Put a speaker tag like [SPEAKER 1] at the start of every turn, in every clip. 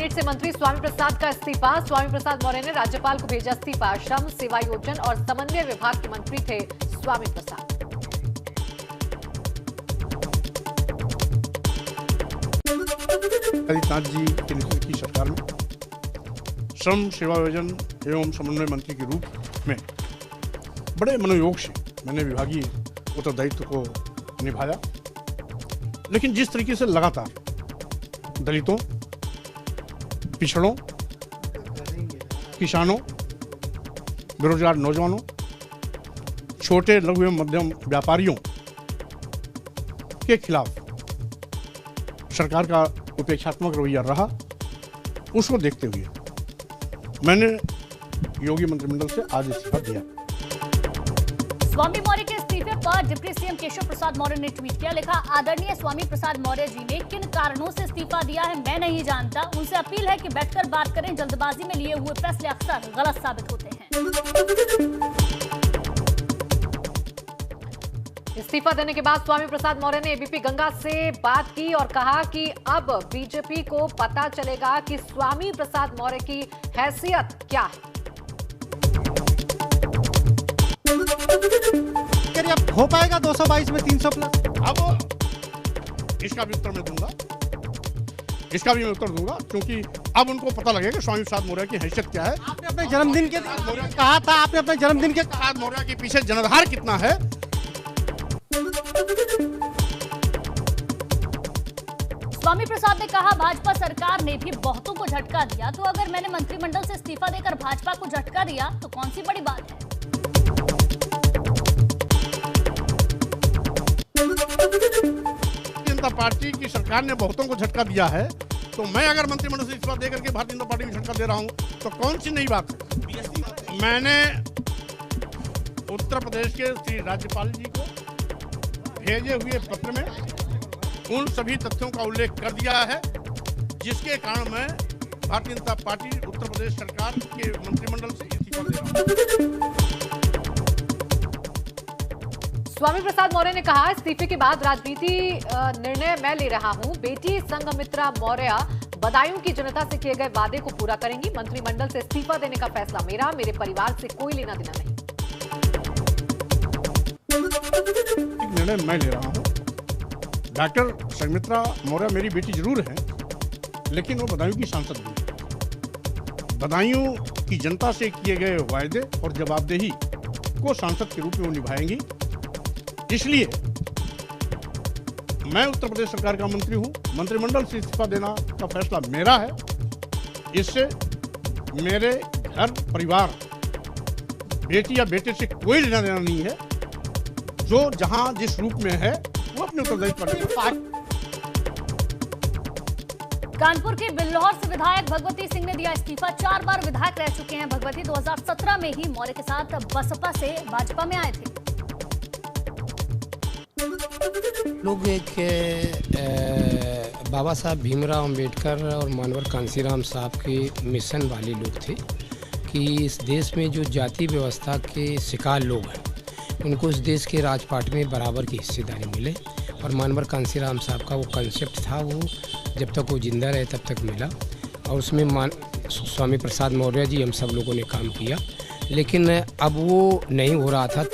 [SPEAKER 1] Cabinet से मंत्री स्वामी प्रसाद का इस्तीफा। स्वामी प्रसाद मौर्य ने राज्यपाल को भेजा इस्तीफा। श्रम, सेवायोजन और समन्वय विभाग के मंत्री थे स्वामी प्रसाद।
[SPEAKER 2] आदित्यनाथ जी के नेतृत्व की सरकार में श्रम, सेवायोजन एवं समन्वय मंत्री के रूप में बड़े मनोयोग से मैंने विभागीय उत्तरदायित्व को निभाया। लेकिन जिस तरीके से लगातार दलितों, पिछड़ों, किसानों, बेरोजगार नौजवानों, छोटे लघु एवं मध्यम व्यापारियों के खिलाफ सरकार का उपेक्षात्मक रवैया रहा, उसको देखते हुए मैंने योगी मंत्रिमंडल से आज इस्तीफा दिया।
[SPEAKER 3] स्वामी मौर्य के इस्तीफे पर डिप्टी सीएम केशव प्रसाद मौर्य ने ट्वीट किया, लिखा, आदरणीय स्वामी प्रसाद मौर्य जी ने किन कारणों से इस्तीफा दिया है मैं नहीं जानता। उनसे अपील है कि बैठकर बात करें। जल्दबाजी में लिए हुए फैसले अक्सर गलत साबित होते हैं।
[SPEAKER 1] इस्तीफा देने के बाद स्वामी प्रसाद मौर्य ने एबीपी गंगा से बात की और कहा कि अब बीजेपी को पता चलेगा कि स्वामी प्रसाद मौर्य की हैसियत क्या है।
[SPEAKER 4] अब हो पाएगा 222 में 300 प्लस?
[SPEAKER 2] अब इसका भी उत्तर मैं दूंगा, इसका भी मैं उत्तर दूंगा, क्योंकि अब उनको पता लगेगा स्वामी प्रसाद मौर्य की हैसियत क्या है।
[SPEAKER 4] आपने अपने जन्मदिन के कहा था, आपने अपने जन्मदिन के
[SPEAKER 2] प्रसाद मौर्य के पीछे जनाधार कितना है।
[SPEAKER 3] स्वामी प्रसाद ने कहा, भाजपा सरकार ने भी बहुतों को झटका दिया, तो अगर मैंने मंत्रिमंडल से इस्तीफा देकर भाजपा को झटका दिया तो कौन सी बड़ी बात है।
[SPEAKER 2] जनता पार्टी की सरकार ने बहुतों को झटका दिया है, तो मैं अगर मंत्रिमंडल से इस्तीफा देकर के भारतीय जनता पार्टी को झटका दे रहा हूं तो कौन सी नई बात है। मैंने उत्तर प्रदेश के श्री राज्यपाल जी को भेजे हुए पत्र में उन सभी तथ्यों का उल्लेख कर दिया है जिसके कारण मैं भारतीय जनता पार्टी उत्तर प्रदेश सरकार के मंत्रिमंडल से इस्तीफा दे रहा हूं।
[SPEAKER 1] स्वामी प्रसाद मौर्य ने कहा, इस्तीफे के बाद राजनीति निर्णय मैं ले रहा हूं। बेटी संघमित्रा मौर्य बदायूं की जनता से किए गए वादे को पूरा करेंगी। मंत्रिमंडल से इस्तीफा देने का फैसला मेरा, मेरे परिवार से कोई लेना देना नहीं।
[SPEAKER 2] निर्णय मैं ले रहा हूं। डॉक्टर संघमित्रा मौर्य मेरी बेटी जरूर है, लेकिन वो बदायूं की सांसद भी है। बदायूं की जनता से किए गए वायदे और जवाबदेही को सांसद के रूप में वो निभाएंगी। इसलिए मैं उत्तर प्रदेश सरकार का मंत्री हूं। मंत्रिमंडल से इस्तीफा देना का फैसला मेरा है। इससे मेरे घर परिवार, बेटी या बेटे से कोई लेना देना नहीं है। जो जहां जिस रूप में है वो अपने उत्तरदायित्व करेगा।
[SPEAKER 3] कानपुर के बिल्लौर से विधायक भगवती सिंह ने दिया इस्तीफा। 4 बार विधायक रह चुके हैं भगवती। 2017 में ही मौर्य के साथ बसपा से भाजपा में आए थे।
[SPEAKER 5] लोग एक बाबा साहब भीमराव अंबेडकर और मानवर कांसीराम साहब के मिशन वाले लोग थे कि इस देश में जो जाति व्यवस्था के शिकार लोग हैं उनको इस देश के राजपाट में बराबर की हिस्सेदारी मिले। और मानवर कांसीराम साहब का वो कंसेप्ट था, वो जब तक वो जिंदा रहे तब तक मिला। और उसमें स्वामी प्रसाद मौर्य जी हम सब लोगों ने काम किया, लेकिन अब वो नहीं हो रहा था।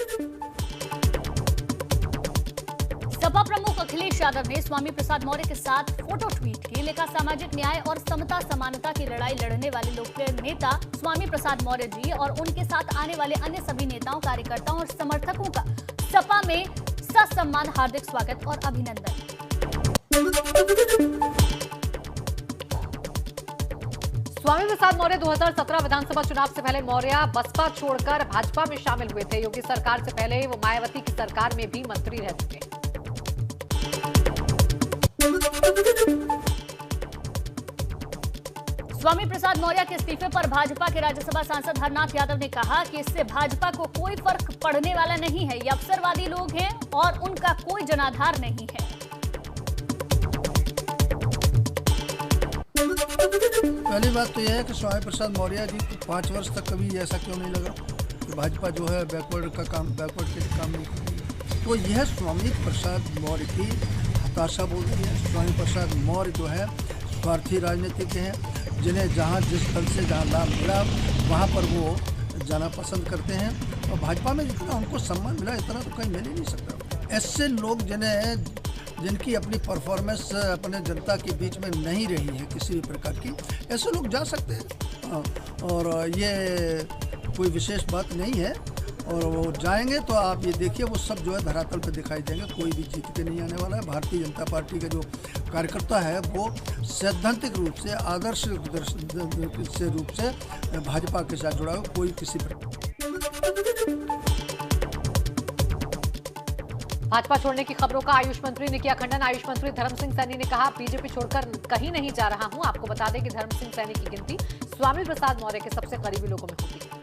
[SPEAKER 3] सपा प्रमुख अखिलेश यादव ने स्वामी प्रसाद मौर्य के साथ फोटो ट्वीट की, लिखा, सामाजिक न्याय और समता समानता की लड़ाई लड़ने वाले लोकप्रिय नेता स्वामी प्रसाद मौर्य जी और उनके साथ आने वाले अन्य सभी नेताओं, कार्यकर्ताओं और समर्थकों का सपा में ससम्मान हार्दिक स्वागत और अभिनंदन।
[SPEAKER 1] स्वामी प्रसाद मौर्य 2017 विधानसभा चुनाव से पहले मौर्य बसपा छोड़कर भाजपा में शामिल हुए थे। योगी सरकार से पहले वो मायावती की सरकार में भी मंत्री रह चुके हैं।
[SPEAKER 3] स्वामी प्रसाद मौर्य के इस्तीफे पर भाजपा के राज्यसभा सांसद हरनाथ यादव ने कहा कि इससे भाजपा को कोई फर्क पड़ने वाला नहीं है। ये अवसरवादी लोग हैं और उनका कोई जनाधार नहीं है।
[SPEAKER 6] पहली बात तो यह है कि स्वामी प्रसाद मौर्य जी को 5 वर्ष तक कभी ऐसा क्यों नहीं लगा कि भाजपा जो है बैकवर्ड के लिए काम नहीं कर रही। तो यह स्वामी प्रसाद मौर्य की हताशा बोल रही है। स्वामी प्रसाद मौर्य जो है स्वार्थी राजनीतिज्ञ हैं, जिन्हें जहाँ जिस दल से जहाँ लाभ मिला वहाँ पर वो जाना पसंद करते हैं। और भाजपा में जितना उनको सम्मान मिला इतना तो कहीं मिल ही नहीं सकता। ऐसे लोग जिनकी अपनी परफॉर्मेंस अपने जनता के बीच में नहीं रही है किसी भी प्रकार की, ऐसे लोग जा सकते हैं और ये कोई विशेष बात नहीं है। और वो जाएंगे तो आप ये देखिए वो सब जो है धरातल पे दिखाई देंगे, कोई भी जीत के नहीं आने वाला है। भारतीय जनता पार्टी का जो कार्यकर्ता है वो सैद्धांतिक रूप से आदर्श से रूप से भाजपा के साथ जुड़ा हुआ, कोई किसी
[SPEAKER 1] भाजपा छोड़ने की खबरों का आयुष मंत्री ने किया खंडन। आयुष मंत्री धर्म सिंह सैनी ने कहा, बीजेपी छोड़कर कहीं नहीं जा रहा हूं। आपको बता दें कि धर्म सिंह सैनी की गिनती स्वामी प्रसाद मौर्य के सबसे करीबी लोगों में होती है।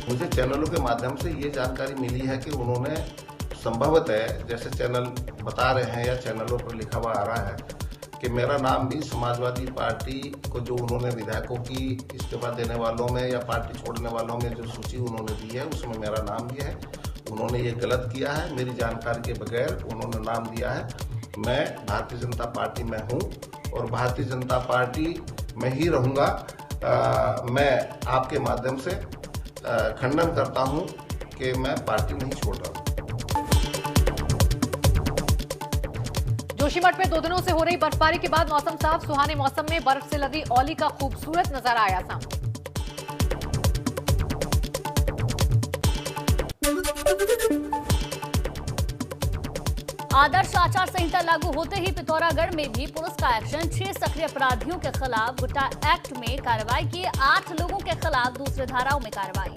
[SPEAKER 7] मुझे चैनलों के माध्यम से ये जानकारी मिली है कि उन्होंने संभवतः, जैसे चैनल बता रहे हैं या चैनलों पर लिखा हुआ आ रहा है कि मेरा नाम भी समाजवादी पार्टी को जो उन्होंने विधायकों की इस्तीफा देने वालों में या पार्टी छोड़ने वालों में जो सूची उन्होंने दी है उसमें मेरा नाम भी है। उन्होंने ये गलत किया है, मेरी जानकारी के बगैर उन्होंने नाम दिया है। मैं भारतीय जनता पार्टी में हूँ और भारतीय जनता पार्टी में ही रहूँगा। मैं आपके माध्यम से खंडन करता हूँ कि मैं पार्टी नहीं छोड़ रहा हूँ।
[SPEAKER 1] जोशीमठ में 2 दिनों से हो रही बर्फबारी के बाद मौसम साफ। सुहाने मौसम में बर्फ से लदी औली का खूबसूरत नजारा आया सामने।
[SPEAKER 3] आदर्श आचार संहिता लागू होते ही पिथौरागढ़ में भी पुलिस का एक्शन। 6 सक्रिय अपराधियों के खिलाफ गुट्टा एक्ट में कार्रवाई की। 8 लोगों के खिलाफ दूसरी धाराओं में कार्रवाई।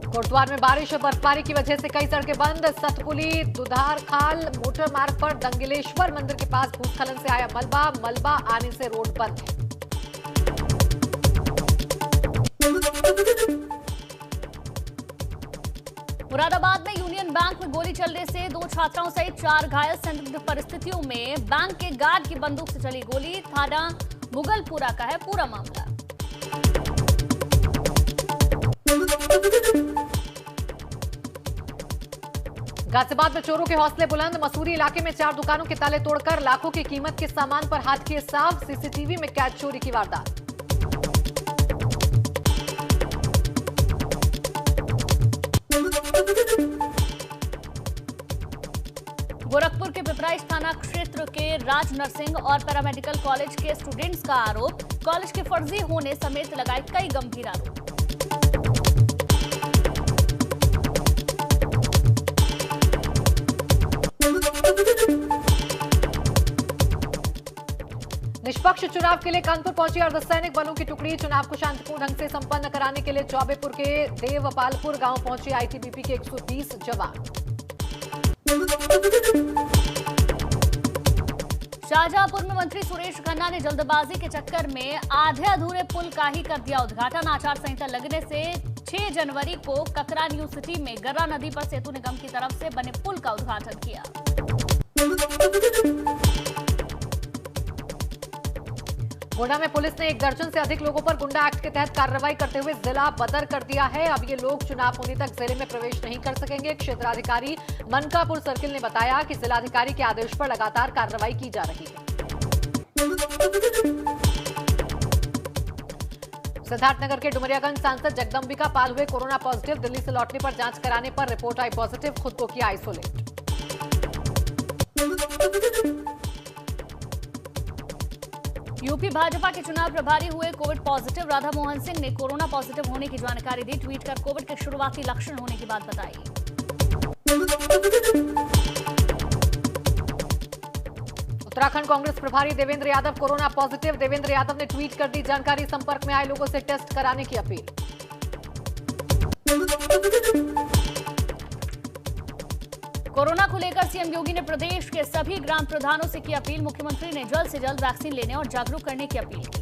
[SPEAKER 1] कोटद्वार में बारिश और बर्फबारी की वजह से कई सड़कें बंद। सतपुली दुधार खाल मोटर मार्ग पर दंगलेश्वर मंदिर के पास भूस्खलन से आया मलबा आने से रोड बंद है।
[SPEAKER 3] मुरादाबाद में यूनियन बैंक में गोली चलने से 2 छात्राओं सहित 4 घायल। संदिग्ध परिस्थितियों में बैंक के गार्ड की बंदूक से चली गोली। थाना मुगलपुरा का है पूरा मामला।
[SPEAKER 1] गाजियाबाद में चोरों के हौसले बुलंद। मसूरी इलाके में 4 दुकानों के ताले तोड़कर लाखों की कीमत के सामान पर हाथ किए साफ। सीसीटीवी में कैद चोरी की वारदात।
[SPEAKER 3] गोरखपुर के पिपराइच थाना क्षेत्र के राज नर्सिंग और पैरामेडिकल कॉलेज के स्टूडेंट्स का आरोप, कॉलेज के फर्जी होने समेत लगाए कई गंभीर आरोप।
[SPEAKER 1] निष्पक्ष चुनाव के लिए कानपुर पहुंची अर्धसैनिक बलों की टुकड़ी। चुनाव को शांतिपूर्ण ढंग से संपन्न कराने के लिए चौबेपुर के देवपालपुर गांव पहुंचे आईटीबीपी के 120 जवान।
[SPEAKER 3] शाहजहांपुर में मंत्री सुरेश खन्ना ने जल्दबाजी के चक्कर में आधे अधूरे पुल का ही कर दिया उद्घाटन। आचार संहिता लगने से 6 जनवरी को ककरा न्यू सिटी में गर्रा नदी पर सेतु निगम की तरफ से बने पुल का उद्घाटन किया।
[SPEAKER 1] गोंडा में पुलिस ने 1 दर्जन से अधिक लोगों पर गुंडा एक्ट के तहत कार्रवाई करते हुए जिला बदर कर दिया है। अब ये लोग चुनाव होने तक जिले में प्रवेश नहीं कर सकेंगे। क्षेत्राधिकारी मनकापुर सर्किल ने बताया कि जिलाधिकारी के आदेश पर लगातार कार्रवाई की जा रही है। सिद्धार्थनगर के डुमरियागंज सांसद जगदम्बिका पाल हुए कोरोना पॉजिटिव। दिल्ली से लौटने पर जांच कराने पर रिपोर्ट आई पॉजिटिव। खुद को किया आइसोलेट।
[SPEAKER 3] यूपी भाजपा के चुनाव प्रभारी हुए कोविड पॉजिटिव। राधा मोहन सिंह ने कोरोना पॉजिटिव होने की जानकारी दी। ट्वीट कर कोविड के शुरुआती लक्षण होने की बात बताई।
[SPEAKER 1] उत्तराखंड कांग्रेस प्रभारी देवेंद्र यादव कोरोना पॉजिटिव। देवेंद्र यादव ने ट्वीट कर दी जानकारी। संपर्क में आए लोगों से टेस्ट कराने की अपील।
[SPEAKER 3] कोरोना को लेकर सीएम योगी ने प्रदेश के सभी ग्राम प्रधानों से की अपील। मुख्यमंत्री ने जल्द से जल्द वैक्सीन लेने और जागरूक करने की अपील की।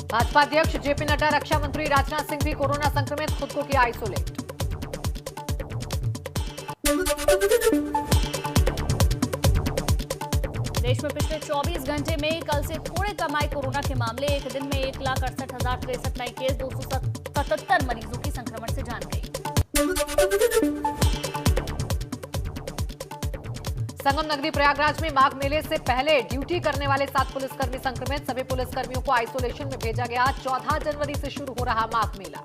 [SPEAKER 1] भाजपा अध्यक्ष जेपी नड्डा, रक्षा मंत्री राजनाथ सिंह भी कोरोना संक्रमित। खुद को किया आइसोलेट।
[SPEAKER 3] देश में पिछले 24 घंटे में कल से थोड़े कम आए कोरोना के मामले। एक दिन में 1,68,063 नए केस, 277 मरीजों की संक्रमण से जान गई।
[SPEAKER 1] संगम नगरी प्रयागराज में माघ मेले से पहले ड्यूटी करने वाले 7 पुलिसकर्मी संक्रमित। सभी पुलिसकर्मियों को आइसोलेशन में भेजा गया। 14 जनवरी से शुरू हो रहा माघ मेला।